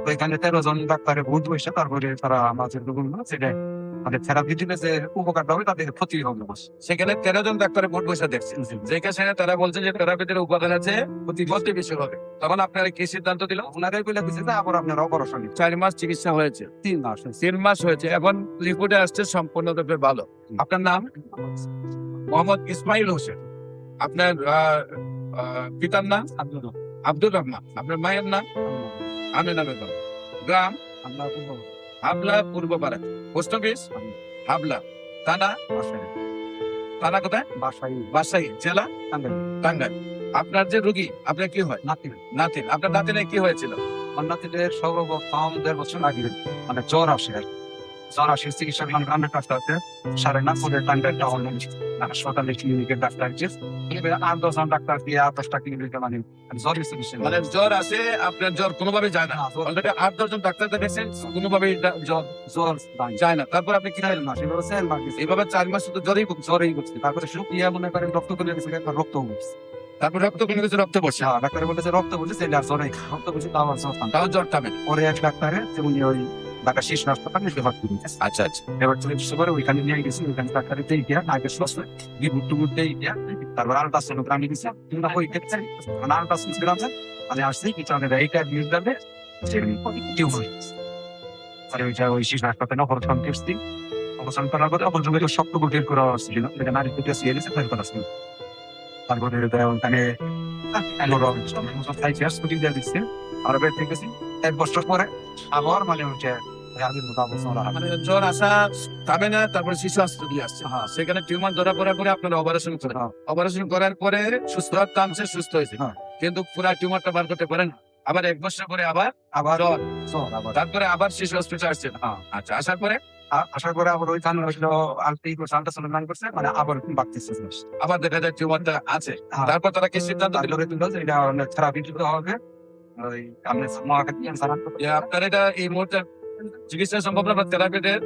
তো এখানে 13 জন ডাক্তারে ভূত বসে তারপরে তারা আমাদের রোগগুলো সেটা মানে থেরাপি দিলে যে উপকারটা হবে তাদের ক্ষতি হবে না। সেখানে 13 জন ডাক্তারের বোর্ড বসে দেখছেন, যেখানে তারা বলছে যে থেরাপিদের উপকার আছে, ক্ষতি বেশি হবে। তখন আপনারা কি সিদ্ধান্ত দিল? ওনারাই বলে দিচ্ছে যে আবার আপনারা অপারেশন 4 মাস চিকিৎসা হয়েছে, 3 মাস 3 মাস হয়েছে, এখন রিপোর্টে আসছে সম্পূর্ণরূপে ভালো। আপনার নাম? মোহাম্মদ ইসমাইল হোসেন। আপনার পিতার নাম? আব্দুর রহমান। আপনার মায়ের নাম? আমিনা বেগম। গ্রাম? হাবলা পূর্বপাড়া। Post office? হাবলা। থানা? থানা কোথায়? বাসাই। জেলা? টাঙ্গাইল। আপনার যে রোগী, আপনার কি হয়? নাতিন। আপনার নাতিনের কি হয়েছিল? আমার নাতিদের সর্বপ্রথম 1.5 বছর আগে মানে জ্বর আসে আর কি। জ্বর আসে চিকিৎসা গ্রামের কাছে সাড়ে না করে টাঙ্গাইল টাউন হাসপাতালে ক্লিনিকের ডাক্তার যে 8-10 জন ডাক্তার দিয়ে 10টা ক্লিনিকে মানে জ্বরের চিকিৎসা মানে জ্বর আসে, আপনার জ্বর কোনোভাবে যায় না। অলরেডি 8-10 জন ডাক্তার দেখেছেন, কোনোভাবে জ্বর যায় না। তারপর আপনি কি না সেভাবে সেল মার্কেট এইভাবে 4 মাস শুধু জ্বরেই ভুগছেন। জ্বরেই করছে তারপরে শুকিয়ে মনে করেন রক্ত করে গেছে একবার রক্ত উঠছে তারপর রক্ত কমে গেছে, রক্ত বসে, ডাক্তার বলেছে রক্ত বলছে সেটা আর জ্বরে রক্ত বলছে তাও আর জ্বর তাও জ্বর থামে। পরে এক ডাক্তারে উনি ওই ঢাকা শিশু হাসপাতালে রেফার করে দিয়েছে। আচ্ছা। এবার চিকিৎসা করে ওইখানে নিয়ে গেছি, ওইখানে ডাক্তারের দিয়ে আগে সুস্থ রিপোর্ট টুকুট দিয়ে তারপর আল্ট্রাসাউন্ড গ্রামে গেছি কিংবা ওই ক্ষেত্রে আল্ট্রাসাউন্ড গ্রামে মানে আসছি কিছু আমাদের এইটা নিউজ দেবে টিউমার ওইটা ওই শিশু হাসপাতালে অপারেশন করছি। অপারেশন করার পরে অপারেশন করে সবটুকু বের করা হচ্ছিল, এটা নারী কুটিয়া সিয়ে গেছে বের করা ছিল। তারপরে ওখানে ছুটি দিয়ে দিচ্ছে আর বের থেকে গেছি 1 বছর পরে আবার মানে ওইটা মানে জ্বর আসা থামে না, তারপরে শিশু হাসপাতালে আসছে। সেখানে টিউমার ধরা পড়ার পরে আপনারা অপারেশন করেন। অপারেশন করার পরে সুস্থ থামছে, সুস্থ হয়েছে, কিন্তু পুরো টিউমারটা বার করতে পারেন। আবার 1 বছর পরে আবার জ্বর, তারপরে আবার শিশু হসপিটালে আসছেন। আচ্ছা, আসার পরে আবার ওইখানে হইলো আল্ট্রাসাউন্ড করছে মানে আবার বাড়তেছে, আবার দেখা যায় টিউমারটা আছে। তারপর তারা কি সিদ্ধান্ত দিল? এটা থেরাপি দিতে হবে। ওই আমরা আপনার এটা এই মুহূর্তে চিকিৎসা সম্ভব না, থেরাপিদের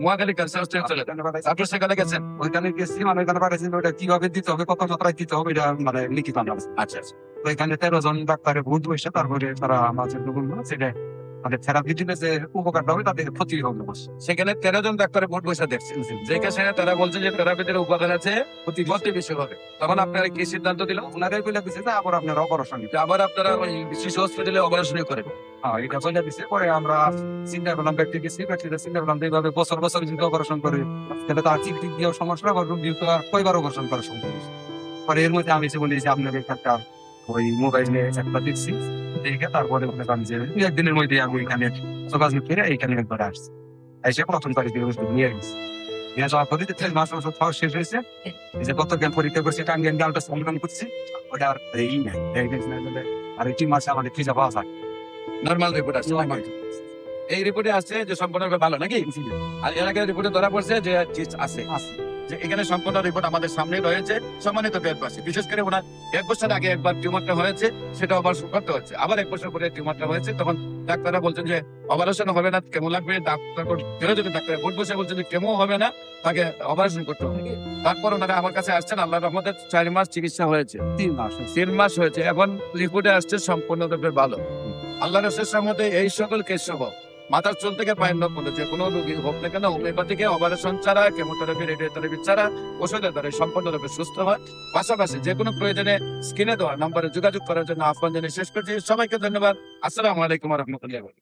মহাখালী ক্যান্সার হসপিটালে চলে যান। আপনি সেখানে গেছেন? ওইখানে গেছি মানে ওইখানে পাঠাইছি, ওটা কিভাবে দিতে হবে কত মাত্রায় দিতে হবে এটা মানে লিখিত আনা। আচ্ছা। তো এখানে 13 জন ডাক্তারে ভূত বসে তারপরে তারা আমাদের রোগগুলো সেটা মানে থেরাপি দিলে যে উপকারটা হবে তাদের ক্ষতি হবে না। সেখানে 13 জন ডাক্তারের বোর্ড বসে দেখছেন, যেখানে তারা বলছে যে থেরাপিদের উপকার আছে, ক্ষতি বেশি হবে। তখন আপনারা কি সিদ্ধান্ত দিল? ওনারাই বলে দিচ্ছে যে আবার আপনারা অপারেশন আবার আপনারা ওই শিশু হসপিটালে অপারেশন করেন। এটা বলে দিচ্ছে। পরে আমরা চিন্তা করলাম ব্যক্তি গেছি, ব্যক্তিদের চিন্তা করলাম এইভাবে বছর যদি অপারেশন করে তাহলে তার চিকিৎসা দিয়েও সমস্যা আবার রোগী তো আর কয়বার অপারেশন করা সম্ভব। পরে এর মধ্যে আমি বলি যে আপনাদের একটা ওই মোবাইলে একটা দেখছি, দেখে তারপরে মনে করেন যে 1 দিনের মধ্যে আমি এখানে যোগাযোগ করে এইখানে একবার আসছি, এসে প্রথম তারিখে নিয়ে গেছি। নিয়ে যাওয়ার পরে 3 মাস খাওয়া শেষ হয়েছে। এই যে গত জ্ঞান পরীক্ষা করছি টাঙ্গিয়ান গালটা সংগ্রাম করছি, ওটা আর এই নাই আর এই 3 মাসে আমাদের ফিজা পাওয়া যায় নরমাল রিপোর্ট আসছে। এই রিপোর্টে আছে যে সম্পূর্ণ ভালো নাকি? আর এর আগে রিপোর্টে ধরা পড়ছে যে আছে যে এখানে সম্পূর্ণ রিপোর্ট আমাদের সামনে রয়েছে। সম্মানিত দেশবাসী, বিশেষ করে ওনার 1 বছর আগে একবার টিউমারটা হয়েছে, সেটা অপারেশন করতে হচ্ছে। আবার 1 বছর পরে টিউমারটা হয়েছে, তখন ডাক্তাররা বলছেন যে অপারেশন হবে না, কেমন লাগবে। ডাক্তার বোর্ড বসে বলছেন যে কেমন হবে না, তাকে অপারেশন করতে হবে। তারপর ওনারা আমার কাছে আসছেন, আল্লাহ রহমতে 4 মাস চিকিৎসা হয়েছে, 3 মাস হয়েছে, এখন রিপোর্টে আসছে সম্পূর্ণরূপে ভালো। আল্লাহ রসের মধ্যে এই সকল কেস সহ মাথার চুল থেকে পায়ের নখ পর্যন্ত যে কোনো রোগী হোক না কেন, হোমিওপ্যাথিকে অপারেশন ছাড়া, কেমোথেরাপি, রেডিওথেরাপি ছাড়া ওষুধের দ্বারা সম্পূর্ণরূপে সুস্থ হয়। পাশাপাশি যে কোনো প্রয়োজনে স্ক্রিনে দেওয়া নম্বরে যোগাযোগ করার জন্য আহ্বান জানিয়ে শেষ করছি। সবাইকে ধন্যবাদ। আসসালামু আলাইকুম ওয়া রাহমাতুল্লাহি।